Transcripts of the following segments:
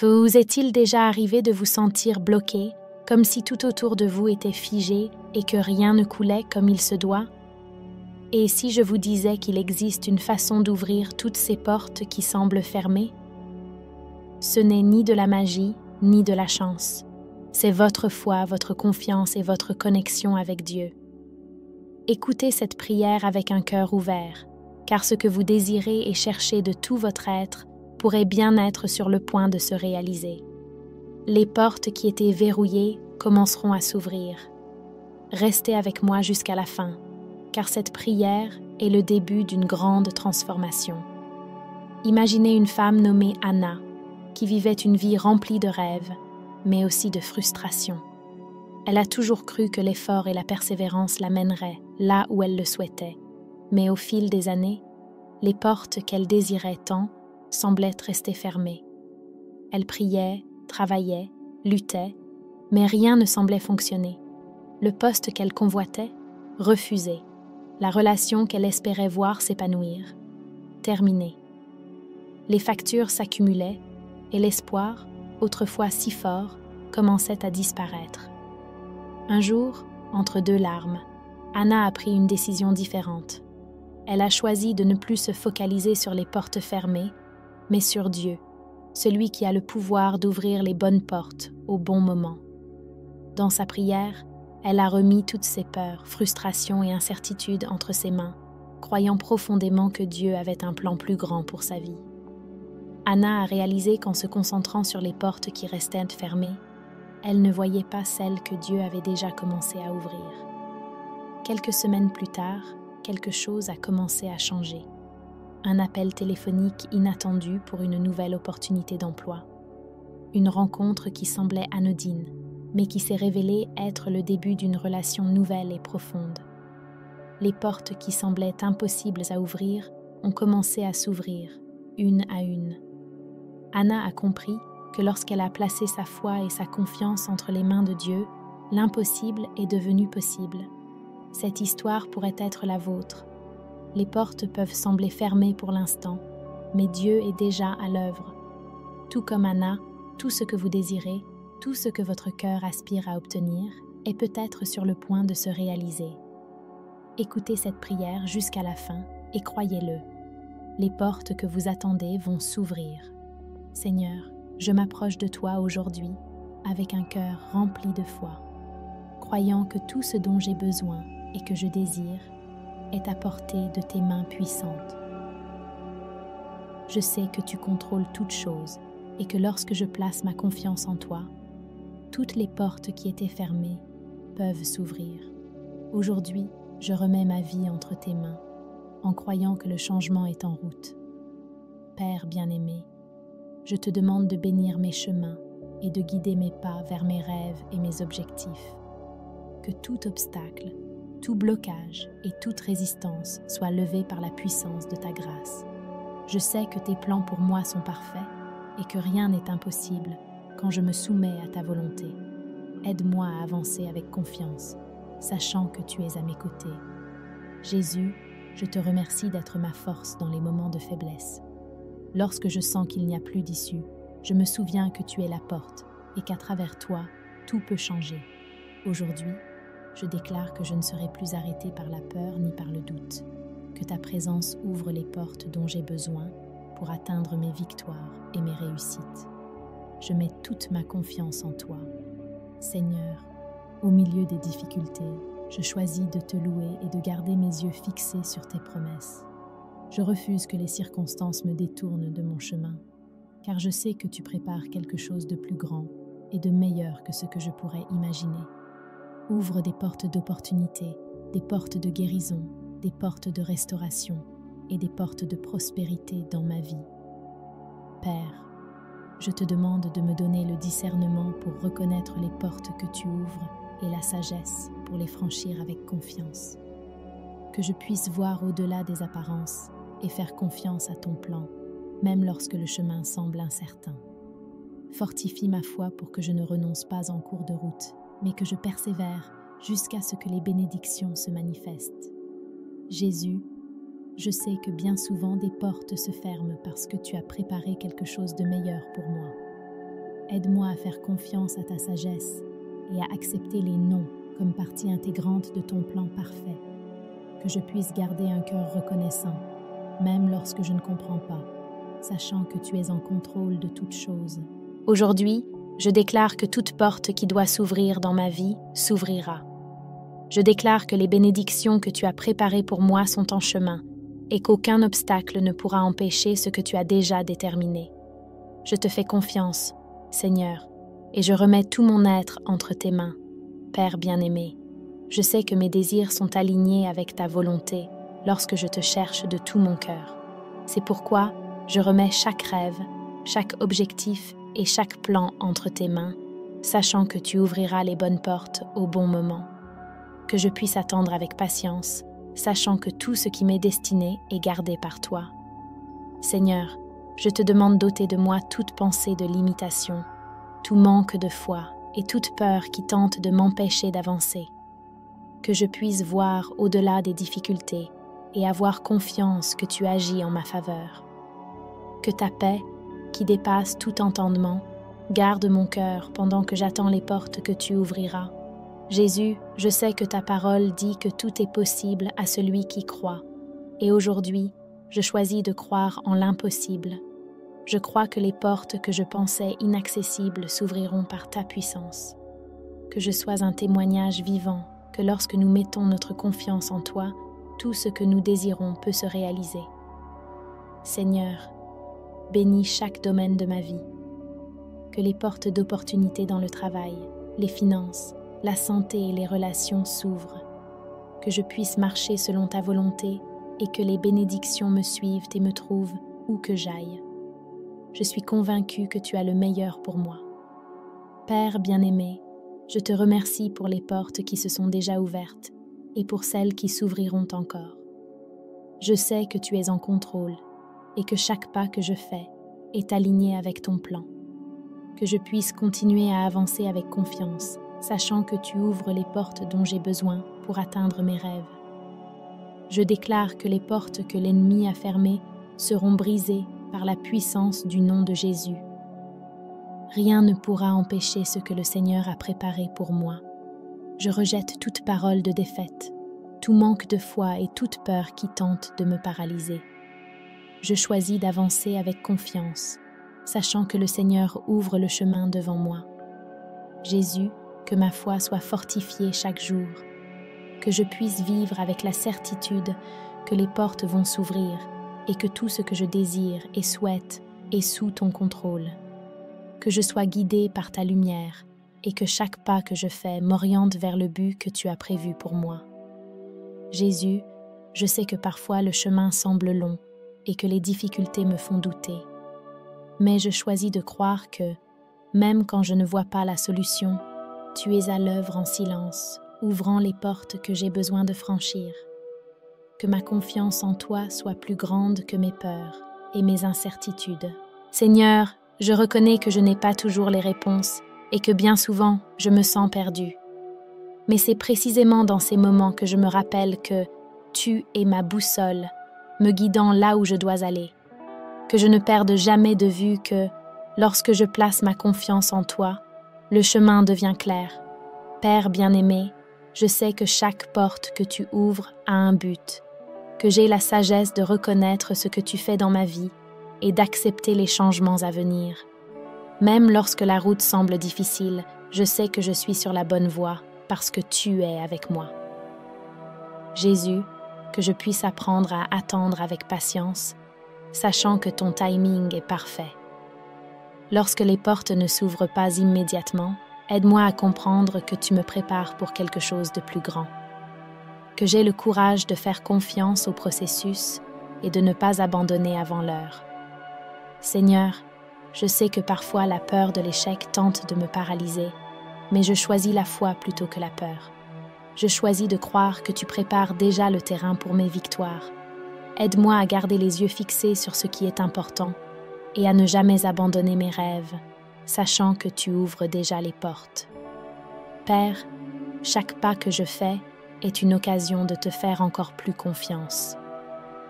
Vous est-il déjà arrivé de vous sentir bloqué, comme si tout autour de vous était figé et que rien ne coulait comme il se doit? Et si je vous disais qu'il existe une façon d'ouvrir toutes ces portes qui semblent fermées? Ce n'est ni de la magie, ni de la chance. C'est votre foi, votre confiance et votre connexion avec Dieu. Écoutez cette prière avec un cœur ouvert, car ce que vous désirez et cherchez de tout votre être pourrait bien être sur le point de se réaliser. Les portes qui étaient verrouillées commenceront à s'ouvrir. Restez avec moi jusqu'à la fin, car cette prière est le début d'une grande transformation. Imaginez une femme nommée Anna, qui vivait une vie remplie de rêves, mais aussi de frustration. Elle a toujours cru que l'effort et la persévérance la mèneraient là où elle le souhaitait, mais au fil des années, les portes qu'elle désirait tant semblaient rester fermées. Elle priait, travaillait, luttait, mais rien ne semblait fonctionner. Le poste qu'elle convoitait, refusé. La relation qu'elle espérait voir s'épanouir, terminée. Les factures s'accumulaient et l'espoir, autrefois si fort, commençait à disparaître. Un jour, entre deux larmes, Anna a pris une décision différente. Elle a choisi de ne plus se focaliser sur les portes fermées, mais sur Dieu, celui qui a le pouvoir d'ouvrir les bonnes portes au bon moment. Dans sa prière, elle a remis toutes ses peurs, frustrations et incertitudes entre ses mains, croyant profondément que Dieu avait un plan plus grand pour sa vie. Anna a réalisé qu'en se concentrant sur les portes qui restaient fermées, elle ne voyait pas celles que Dieu avait déjà commencé à ouvrir. Quelques semaines plus tard, quelque chose a commencé à changer. Un appel téléphonique inattendu pour une nouvelle opportunité d'emploi. Une rencontre qui semblait anodine, mais qui s'est révélée être le début d'une relation nouvelle et profonde. Les portes qui semblaient impossibles à ouvrir ont commencé à s'ouvrir, une à une. Anna a compris que lorsqu'elle a placé sa foi et sa confiance entre les mains de Dieu, l'impossible est devenu possible. Cette histoire pourrait être la vôtre. Les portes peuvent sembler fermées pour l'instant, mais Dieu est déjà à l'œuvre. Tout comme Anna, tout ce que vous désirez, tout ce que votre cœur aspire à obtenir, est peut-être sur le point de se réaliser. Écoutez cette prière jusqu'à la fin et croyez-le. Les portes que vous attendez vont s'ouvrir. Seigneur, je m'approche de toi aujourd'hui avec un cœur rempli de foi, croyant que tout ce dont j'ai besoin et que je désire est à portée de tes mains puissantes. Je sais que tu contrôles toutes choses et que lorsque je place ma confiance en toi, toutes les portes qui étaient fermées peuvent s'ouvrir. Aujourd'hui, je remets ma vie entre tes mains, en croyant que le changement est en route. Père bien-aimé, je te demande de bénir mes chemins et de guider mes pas vers mes rêves et mes objectifs. Que tout obstacle, tout blocage et toute résistance soit levé par la puissance de ta grâce. Je sais que tes plans pour moi sont parfaits et que rien n'est impossible quand je me soumets à ta volonté. Aide-moi à avancer avec confiance, sachant que tu es à mes côtés. Jésus, je te remercie d'être ma force dans les moments de faiblesse. Lorsque je sens qu'il n'y a plus d'issue, je me souviens que tu es la porte et qu'à travers toi, tout peut changer. Aujourd'hui, je déclare que je ne serai plus arrêtée par la peur ni par le doute, que ta présence ouvre les portes dont j'ai besoin pour atteindre mes victoires et mes réussites. Je mets toute ma confiance en toi. Seigneur, au milieu des difficultés, je choisis de te louer et de garder mes yeux fixés sur tes promesses. Je refuse que les circonstances me détournent de mon chemin, car je sais que tu prépares quelque chose de plus grand et de meilleur que ce que je pourrais imaginer. Ouvre des portes d'opportunité, des portes de guérison, des portes de restauration et des portes de prospérité dans ma vie. Père, je te demande de me donner le discernement pour reconnaître les portes que tu ouvres et la sagesse pour les franchir avec confiance. Que je puisse voir au-delà des apparences et faire confiance à ton plan, même lorsque le chemin semble incertain. Fortifie ma foi pour que je ne renonce pas en cours de route, mais que je persévère jusqu'à ce que les bénédictions se manifestent. Jésus, je sais que bien souvent des portes se ferment parce que tu as préparé quelque chose de meilleur pour moi. Aide-moi à faire confiance à ta sagesse et à accepter les non comme partie intégrante de ton plan parfait. Que je puisse garder un cœur reconnaissant, même lorsque je ne comprends pas, sachant que tu es en contrôle de toutes choses. Aujourd'hui, je déclare que toute porte qui doit s'ouvrir dans ma vie s'ouvrira. Je déclare que les bénédictions que tu as préparées pour moi sont en chemin et qu'aucun obstacle ne pourra empêcher ce que tu as déjà déterminé. Je te fais confiance, Seigneur, et je remets tout mon être entre tes mains. Père bien-aimé, je sais que mes désirs sont alignés avec ta volonté lorsque je te cherche de tout mon cœur. C'est pourquoi je remets chaque rêve, chaque objectif et chaque plan entre tes mains, sachant que tu ouvriras les bonnes portes au bon moment. Que je puisse attendre avec patience, sachant que tout ce qui m'est destiné est gardé par toi. Seigneur, je te demande d'ôter de moi toute pensée de limitation, tout manque de foi et toute peur qui tente de m'empêcher d'avancer. Que je puisse voir au-delà des difficultés et avoir confiance que tu agis en ma faveur. Que ta paix, qui dépasse tout entendement, garde mon cœur pendant que j'attends les portes que tu ouvriras. Jésus, je sais que ta parole dit que tout est possible à celui qui croit. Et aujourd'hui, je choisis de croire en l'impossible. Je crois que les portes que je pensais inaccessibles s'ouvriront par ta puissance. Que je sois un témoignage vivant, que lorsque nous mettons notre confiance en toi, tout ce que nous désirons peut se réaliser. Seigneur, bénis chaque domaine de ma vie. Que les portes d'opportunités dans le travail, les finances, la santé et les relations s'ouvrent. Que je puisse marcher selon ta volonté et que les bénédictions me suivent et me trouvent où que j'aille. Je suis convaincue que tu as le meilleur pour moi. Père bien-aimé, je te remercie pour les portes qui se sont déjà ouvertes et pour celles qui s'ouvriront encore. Je sais que tu es en contrôle et que chaque pas que je fais est aligné avec ton plan. Que je puisse continuer à avancer avec confiance, sachant que tu ouvres les portes dont j'ai besoin pour atteindre mes rêves. Je déclare que les portes que l'ennemi a fermées seront brisées par la puissance du nom de Jésus. Rien ne pourra empêcher ce que le Seigneur a préparé pour moi. Je rejette toute parole de défaite, tout manque de foi et toute peur qui tente de me paralyser. Je choisis d'avancer avec confiance, sachant que le Seigneur ouvre le chemin devant moi. Jésus, que ma foi soit fortifiée chaque jour, que je puisse vivre avec la certitude que les portes vont s'ouvrir et que tout ce que je désire et souhaite est sous ton contrôle. Que je sois guidée par ta lumière et que chaque pas que je fais m'oriente vers le but que tu as prévu pour moi. Jésus, je sais que parfois le chemin semble long et que les difficultés me font douter. Mais je choisis de croire que, même quand je ne vois pas la solution, tu es à l'œuvre en silence, ouvrant les portes que j'ai besoin de franchir. Que ma confiance en toi soit plus grande que mes peurs et mes incertitudes. Seigneur, je reconnais que je n'ai pas toujours les réponses et que bien souvent, je me sens perdue. Mais c'est précisément dans ces moments que je me rappelle que tu es ma boussole, me guidant là où je dois aller. Que je ne perde jamais de vue que, lorsque je place ma confiance en toi, le chemin devient clair. Père bien-aimé, je sais que chaque porte que tu ouvres a un but, que j'ai la sagesse de reconnaître ce que tu fais dans ma vie et d'accepter les changements à venir. Même lorsque la route semble difficile, je sais que je suis sur la bonne voie parce que tu es avec moi. Jésus, que je puisse apprendre à attendre avec patience, sachant que ton timing est parfait. Lorsque les portes ne s'ouvrent pas immédiatement, aide-moi à comprendre que tu me prépares pour quelque chose de plus grand. Que j'ai le courage de faire confiance au processus et de ne pas abandonner avant l'heure. Seigneur, je sais que parfois la peur de l'échec tente de me paralyser, mais je choisis la foi plutôt que la peur. Je choisis de croire que tu prépares déjà le terrain pour mes victoires. Aide-moi à garder les yeux fixés sur ce qui est important et à ne jamais abandonner mes rêves, sachant que tu ouvres déjà les portes. Père, chaque pas que je fais est une occasion de te faire encore plus confiance.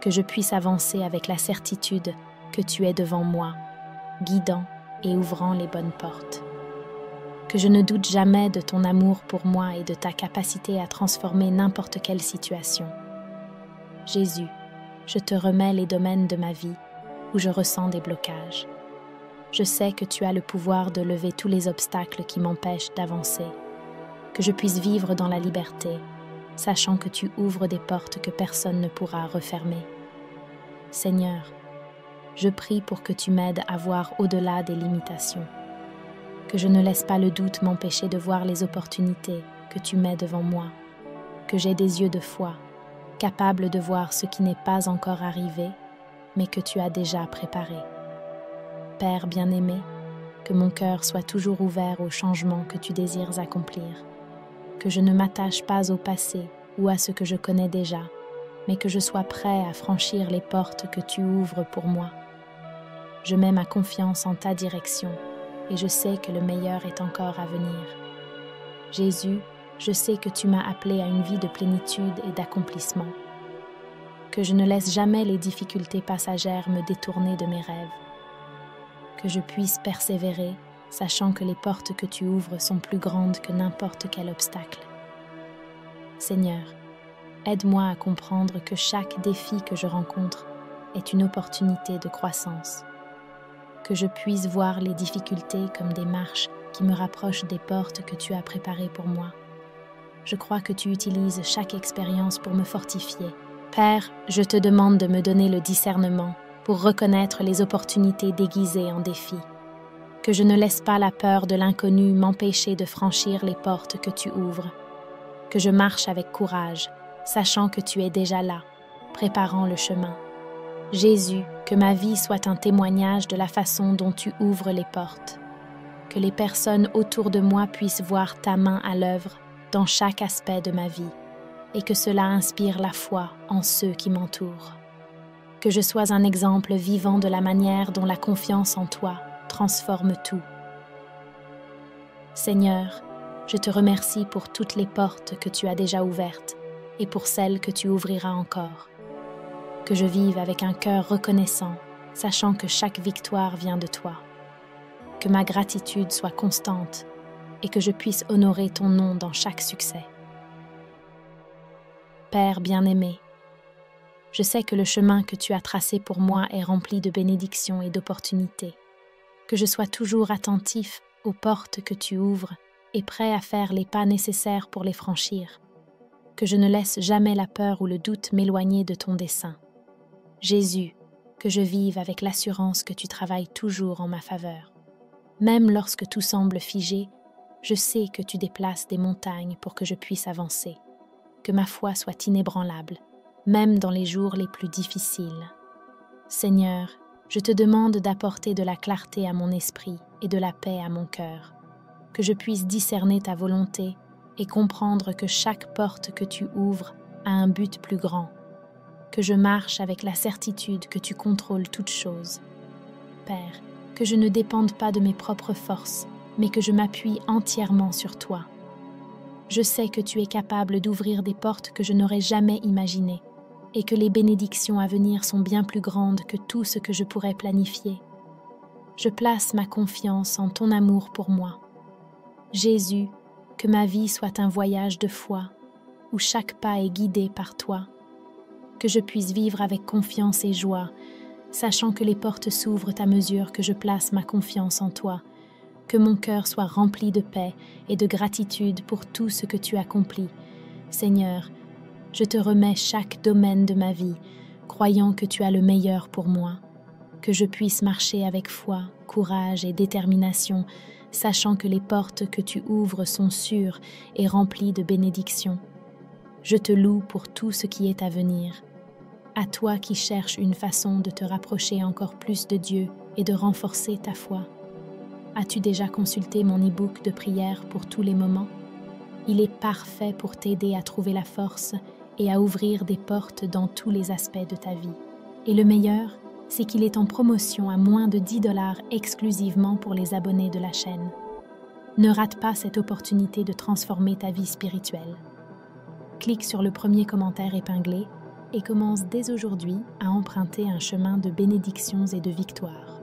Que je puisse avancer avec la certitude que tu es devant moi, guidant et ouvrant les bonnes portes. Que je ne doute jamais de ton amour pour moi et de ta capacité à transformer n'importe quelle situation. Jésus, je te remets les domaines de ma vie où je ressens des blocages. Je sais que tu as le pouvoir de lever tous les obstacles qui m'empêchent d'avancer. Que je puisse vivre dans la liberté, sachant que tu ouvres des portes que personne ne pourra refermer. Seigneur, je prie pour que tu m'aides à voir au-delà des limitations. Que je ne laisse pas le doute m'empêcher de voir les opportunités que tu mets devant moi. Que j'ai des yeux de foi, capables de voir ce qui n'est pas encore arrivé, mais que tu as déjà préparé. Père bien-aimé, que mon cœur soit toujours ouvert aux changements que tu désires accomplir. Que je ne m'attache pas au passé ou à ce que je connais déjà, mais que je sois prêt à franchir les portes que tu ouvres pour moi. Je mets ma confiance en ta direction et je sais que le meilleur est encore à venir. Jésus, je sais que tu m'as appelé à une vie de plénitude et d'accomplissement. Que je ne laisse jamais les difficultés passagères me détourner de mes rêves. Que je puisse persévérer, sachant que les portes que tu ouvres sont plus grandes que n'importe quel obstacle. Seigneur, aide-moi à comprendre que chaque défi que je rencontre est une opportunité de croissance. Que je puisse voir les difficultés comme des marches qui me rapprochent des portes que tu as préparées pour moi. Je crois que tu utilises chaque expérience pour me fortifier. Père, je te demande de me donner le discernement pour reconnaître les opportunités déguisées en défis. Que je ne laisse pas la peur de l'inconnu m'empêcher de franchir les portes que tu ouvres. Que je marche avec courage, sachant que tu es déjà là, préparant le chemin. Jésus, que ma vie soit un témoignage de la façon dont tu ouvres les portes. Que les personnes autour de moi puissent voir ta main à l'œuvre dans chaque aspect de ma vie, et que cela inspire la foi en ceux qui m'entourent. Que je sois un exemple vivant de la manière dont la confiance en toi transforme tout. Seigneur, je te remercie pour toutes les portes que tu as déjà ouvertes et pour celles que tu ouvriras encore. Que je vive avec un cœur reconnaissant, sachant que chaque victoire vient de toi. Que ma gratitude soit constante et que je puisse honorer ton nom dans chaque succès. Père bien-aimé, je sais que le chemin que tu as tracé pour moi est rempli de bénédictions et d'opportunités. Que je sois toujours attentif aux portes que tu ouvres et prêt à faire les pas nécessaires pour les franchir. Que je ne laisse jamais la peur ou le doute m'éloigner de ton dessein. Jésus, que je vive avec l'assurance que tu travailles toujours en ma faveur. Même lorsque tout semble figé, je sais que tu déplaces des montagnes pour que je puisse avancer. Que ma foi soit inébranlable, même dans les jours les plus difficiles. Seigneur, je te demande d'apporter de la clarté à mon esprit et de la paix à mon cœur, que je puisse discerner ta volonté et comprendre que chaque porte que tu ouvres a un but plus grand, que je marche avec la certitude que tu contrôles toutes choses. Père, que je ne dépende pas de mes propres forces, mais que je m'appuie entièrement sur toi. Je sais que tu es capable d'ouvrir des portes que je n'aurais jamais imaginées, et que les bénédictions à venir sont bien plus grandes que tout ce que je pourrais planifier. Je place ma confiance en ton amour pour moi. Jésus, que ma vie soit un voyage de foi, où chaque pas est guidé par toi. Que je puisse vivre avec confiance et joie, sachant que les portes s'ouvrent à mesure que je place ma confiance en toi. Que mon cœur soit rempli de paix et de gratitude pour tout ce que tu accomplis. Seigneur, je te remets chaque domaine de ma vie, croyant que tu as le meilleur pour moi. Que je puisse marcher avec foi, courage et détermination, sachant que les portes que tu ouvres sont sûres et remplies de bénédictions. Je te loue pour tout ce qui est à venir. À toi qui cherches une façon de te rapprocher encore plus de Dieu et de renforcer ta foi. As-tu déjà consulté mon e-book de prière pour tous les moments? Il est parfait pour t'aider à trouver la force et à ouvrir des portes dans tous les aspects de ta vie. Et le meilleur, c'est qu'il est en promotion à moins de 10 $ exclusivement pour les abonnés de la chaîne. Ne rate pas cette opportunité de transformer ta vie spirituelle. Clique sur le premier commentaire épinglé et commence dès aujourd'hui à emprunter un chemin de bénédictions et de victoire.